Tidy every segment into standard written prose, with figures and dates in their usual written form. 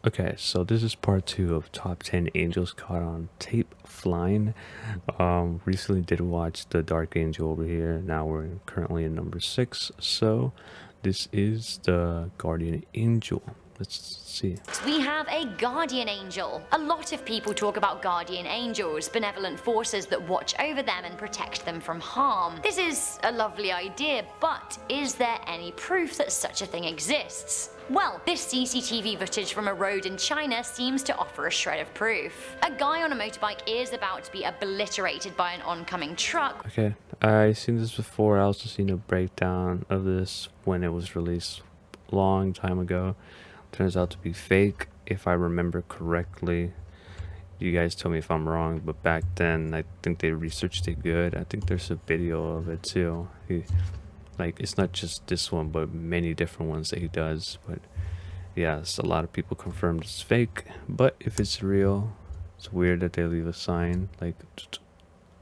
Okay, so this is part 2 of top 10 angels caught on tape flying. Recently did watch the Dark Angel over here. Now we're currently in number 6. So this is the Guardian Angel. Let's see. We have a guardian angel. A lot of people talk about guardian angels, benevolent forces that watch over them and protect them from harm. This is a lovely idea, but is there any proof that such a thing exists? Well, this CCTV footage from a road in China seems to offer a shred of proof. A guy on a motorbike is about to be obliterated by an oncoming truck. Okay, I've seen this before. I also seen a breakdown of this when it was released a long time ago. Turns out to be fake, if I remember correctly. You guys tell me if I'm wrong, but back then I think they researched it good. I think there's a video of it too. Like, it's not just this one, but many different ones that he does. But yes, a lot of people confirmed it's fake. But if it's real, it's weird that they leave a sign like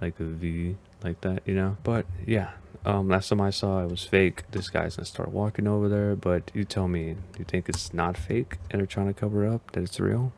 a V like that, you know. But yeah, last time I saw it was fake. This guy's gonna start walking over there, but you tell me, do you think it's not fake and they're trying to cover up that it's real?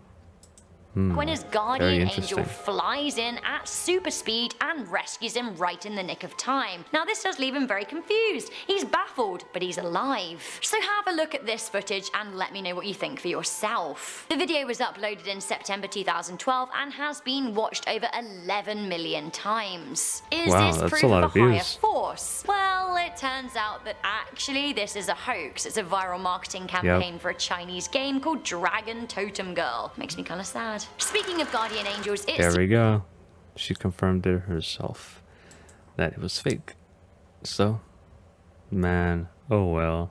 When his guardian angel flies in at super speed and rescues him right in the nick of time. Now this does leave him very confused. He's baffled, but he's alive. So have a look at this footage and let me know what you think for yourself. The video was uploaded in September 2012 and has been watched over 11 million times. Is Wow, this that's proof a lot of of a higher views. force? Well, it turns out that actually this is a hoax. It's a viral marketing campaign for a Chinese game called Dragon Totem Girl. Makes me kinda sad. Speaking of guardian angels, There we go. She confirmed it herself that it was fake. So, man, oh well.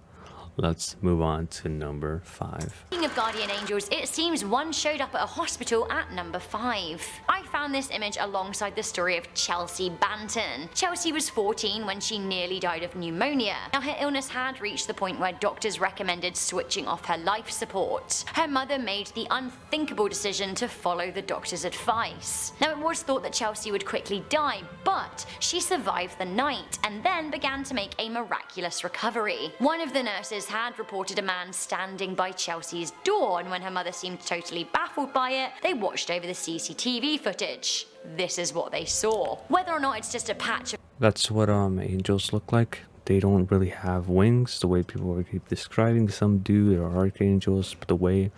Let's move on to number 5. Speaking of guardian angels, it seems one showed up at a hospital at number 5. I found this image alongside the story of Chelsea Banton. Chelsea was 14 when she nearly died of pneumonia. Now her illness had reached the point where doctors recommended switching off her life support. Her mother made the unthinkable decision to follow the doctor's advice. Now it was thought that Chelsea would quickly die, but she survived the night and then began to make a miraculous recovery. One of the nurses had reported a man standing by Chelsea's door, and when her mother seemed totally baffled by it, they watched over the CCTV footage. This is what they saw. Whether or not it's just a patch of That's what angels look like. They don't really have wings the way people keep describing. Some do. There are archangels, but the way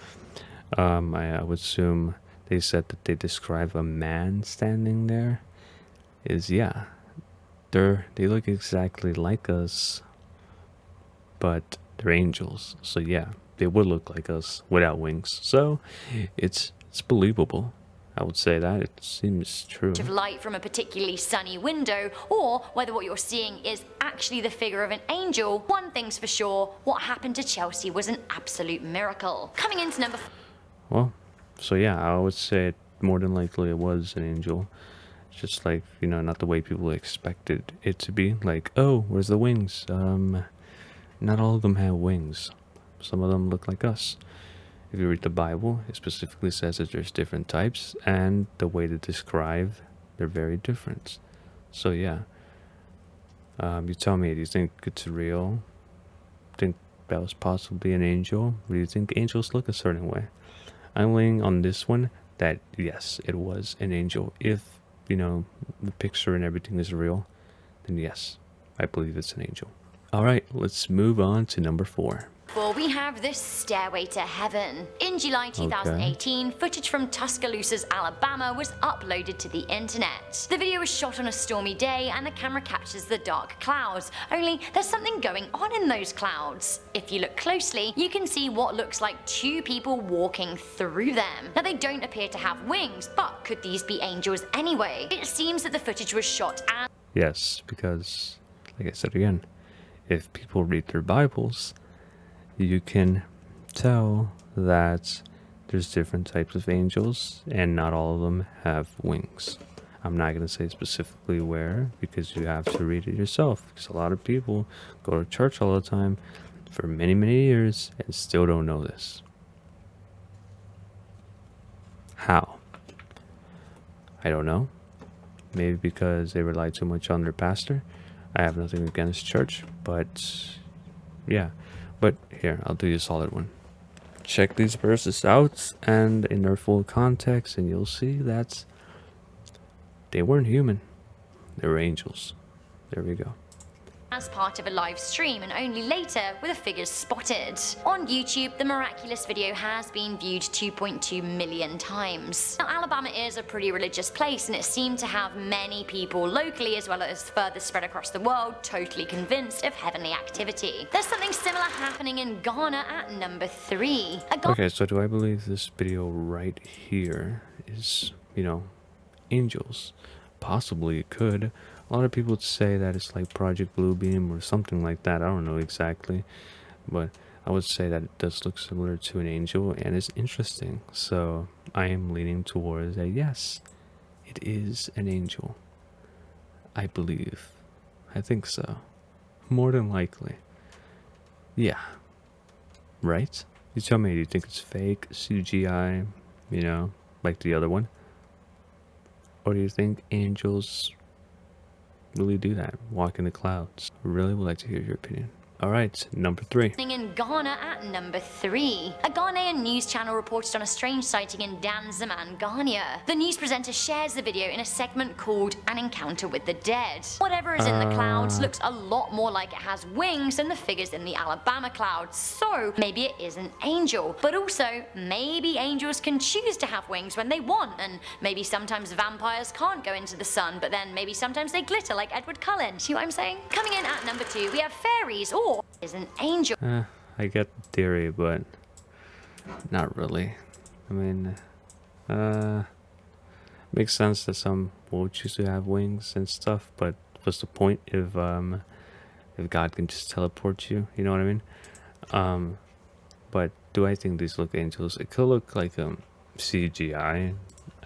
I would assume they said that they describe a man standing there is, yeah, they look exactly like us, but they're angels. So yeah, they would look like us without wings. So it's believable. I would say that it seems true. of light from a particularly sunny window, or whether what you're seeing is actually the figure of an angel. One thing's for sure, what happened to Chelsea was an absolute miracle. Coming into number Well, so yeah, I would say more than likely it was an angel. It's just like, you know, not the way people expected it to be. Like, oh, where's the wings? Not all of them have wings. Some of them look like us. If you read the Bible, it specifically says that there's different types, and the way to describe, they're very different. So yeah, you tell me, do you think it's real? Think that was possibly an angel? Or do you think angels look a certain way? I'm laying on this one that yes, it was an angel. If, you know, the picture and everything is real, then yes, I believe it's an angel. All right, let's move on to number 4. we have this Stairway to Heaven. In July 2018, footage from Tuscaloosa, Alabama was uploaded to the internet. The video was shot on a stormy day and the camera captures the dark clouds, only there's something going on in those clouds. If you look closely, you can see what looks like 2 people walking through them. Now they don't appear to have wings, but could these be angels anyway? It seems that the footage was shot at Yes, because, like I said again, if people read their Bibles, you can tell that there's different types of angels and not all of them have wings. I'm not going to say specifically where because you have to read it yourself, because a lot of people go to church all the time for many, many years and still don't know this. How? I don't know. Maybe because they rely too much on their pastor. I have nothing against church, but yeah. But here, I'll do you a solid one. check these verses out and in their full context, and you'll see that they weren't human. They were angels. There we go. As part of a live stream, and only later were the figures spotted. On YouTube, the miraculous video has been viewed 2.2 million times. Now, Alabama is a pretty religious place, and it seemed to have many people locally as well as further spread across the world totally convinced of heavenly activity. There's something similar happening in Ghana at number 3. Okay, so do I believe this video right here is, you know, angels? Possibly it could. A lot of people would say that it's like Project Bluebeam or something like that. I don't know exactly, but I would say that it does look similar to an angel and it's interesting. So I am leaning towards a yes, it is an angel. I believe. I think so. More than likely. Yeah. Right? You tell me, do you think it's fake, CGI, you know, like the other one? Or do you think angels really do that, walk in the clouds? I really would like to hear your opinion. Alright, number 3. In Ghana at number 3. A Ghanaian news channel reported on a strange sighting in Danzaman, Ghana. The news presenter shares the video in a segment called An Encounter with the Dead. Whatever is in the clouds looks a lot more like it has wings than the figures in the Alabama clouds, so maybe it is an angel. But also, maybe angels can choose to have wings when they want, and maybe sometimes vampires can't go into the sun, but then maybe sometimes they glitter like Edward Cullen. See what I'm saying? Coming in at number 2, we have fairies, or is an angel. I get the theory, but not really. I mean, makes sense that some will choose to have wings and stuff, but what's the point if God can just teleport you? You know what I mean? But do I think these look angels? It could look like CGI.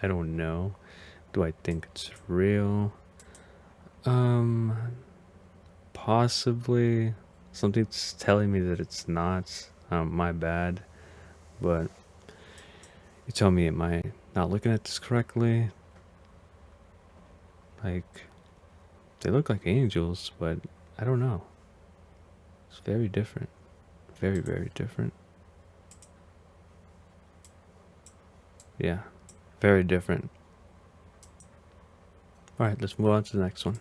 I don't know. Do I think it's real? Possibly. Something's telling me that it's not. My bad. But you tell me, am I not looking at this correctly? Like, they look like angels, but I don't know. It's very different. Very, very different. Yeah, very different. Alright, let's move on to the next one.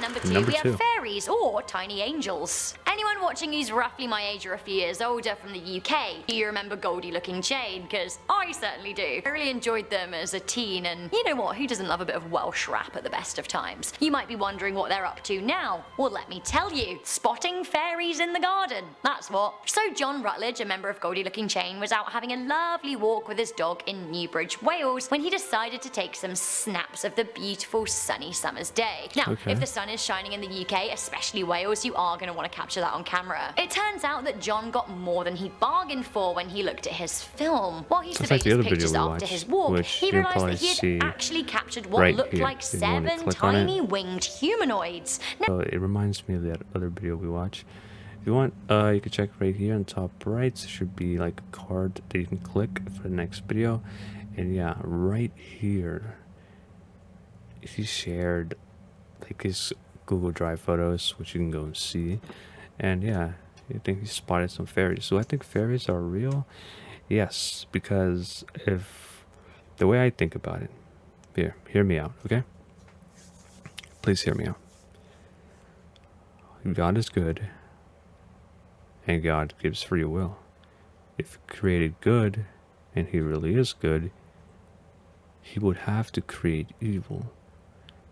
Number 2, we have fairies, or tiny angels. Anyone watching who's roughly my age or a few years older from the UK, do you remember Goldie Looking Jane? Because I certainly do. I really enjoyed them as a teen, and you know what, who doesn't love a bit of Welsh rap at the best of times? You might be wondering what they're up to now. Well, let me tell you, spotting fairies in the garden. That's what. So John Rutledge, a member of Goldie Looking Jane, was out having a lovely walk with his dog in Newbridge, Wales, when he decided to take some snaps of the beautiful sunny summer's day. Now, if the sun is shining in the UK, especially Wales, you are going to want to capture that on camera. It turns out that John got more than he bargained for when he looked at his film. While he surveyed his pictures after his walk, he realised that he had actually captured what looked like 7 tiny winged humanoids. So it reminds me of that other video we watched. If you want, you can check right here on top right. There should be like a card that you can click for the next video. And yeah, right here, he shared like his Google Drive photos, which you can go and see. And yeah, I think he spotted some fairies. So I think fairies are real. Yes, because if the way I think about it, hear me out, okay? Please hear me out. God is good, and God gives free will. If he created good, and he really is good, he would have to create evil.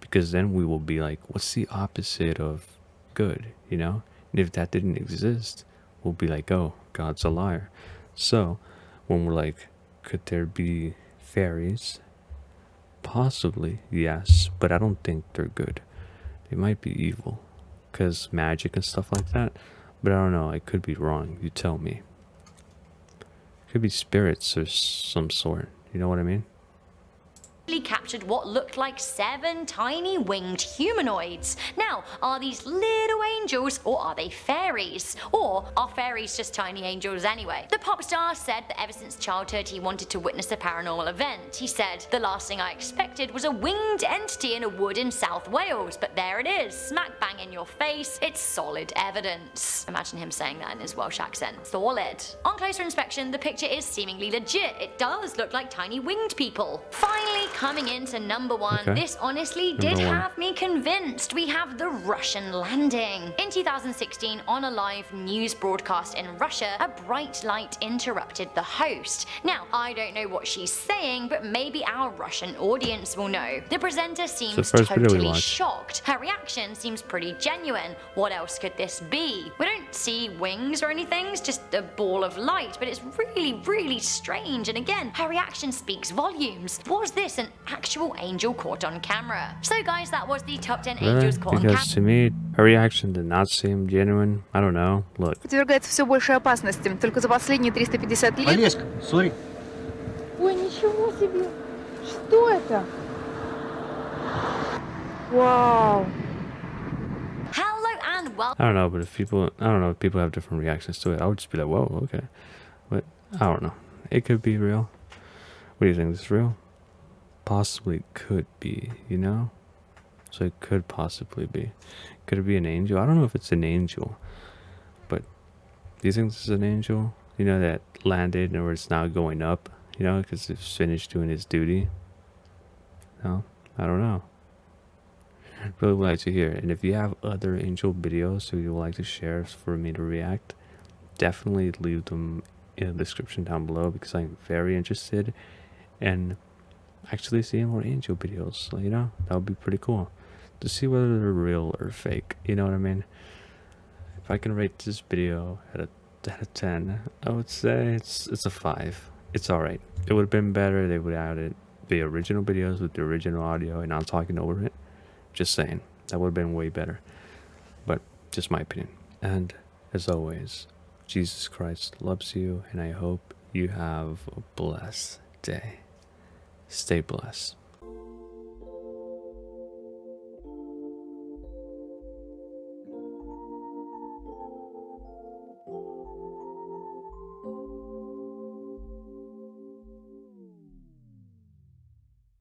Because then we will be like, what's the opposite of good, you know? And if that didn't exist, we'll be like, oh, God's a liar. So, when we're like, could there be fairies? Possibly, yes, but I don't think they're good. They might be evil, because magic and stuff like that. But I don't know, I could be wrong, you tell me. Could be spirits or some sort, you know what I mean? captured what looked like 7 tiny winged humanoids. Now, are these little angels or are they fairies? Or are fairies just tiny angels anyway? The pop star said that ever since childhood he wanted to witness a paranormal event. He said, "The last thing I expected was a winged entity in a wood in South Wales, but there it is, smack bang in your face. It's solid evidence." Imagine him saying that in his Welsh accent. Solid. On closer inspection, the picture is seemingly legit. It does look like tiny winged people. Finally, coming into number 1, Okay. this honestly Number did 1. have me convinced. We have the Russian landing. In 2016, on a live news broadcast in Russia, a bright light interrupted the host. Now, I don't know what she's saying, but maybe our Russian audience will know. The presenter seems first video we totally watched. shocked. Her reaction seems pretty genuine. What else could this be? We don't see wings or anything, it's just a ball of light, but it's really strange. And again, her reaction speaks volumes. Was this an actual angel caught on camera? So guys, that was the top 10 Really? angels caught on camera. Because to me, her reaction did not seem genuine. I don't know. Look. Подвергается все большей опасности. Только за последние 350 лет... Олеська, смотри. Ой, ничего себе! Что это? Вау! Hello and welcome. I don't know, but if people, I don't know, if people have different reactions to it, I would just be like, whoa, okay. But I don't know. It could be real. What do you think? Is this real? Possibly could be, you know? So it could possibly be. Could it be an angel? I don't know if it's an angel. But do you think this is an angel? You know, that landed or it's now going up? You know, because it's finished doing its duty? No? I don't know. Really would like to hear it. And if you have other angel videos who you would like to share for me to react, definitely leave them in the description down below, because I'm very interested in actually seeing more angel videos. You know, that would be pretty cool to see whether they're real or fake. You know what I mean? If I can rate this video at a 10, I would say it's a 5. It's alright. It would have been better. They would have added the original videos with the original audio and not talking over it. Just saying, that would have been way better. But just my opinion. And as always, Jesus Christ loves you, and I hope you have a blessed day. Stay blessed.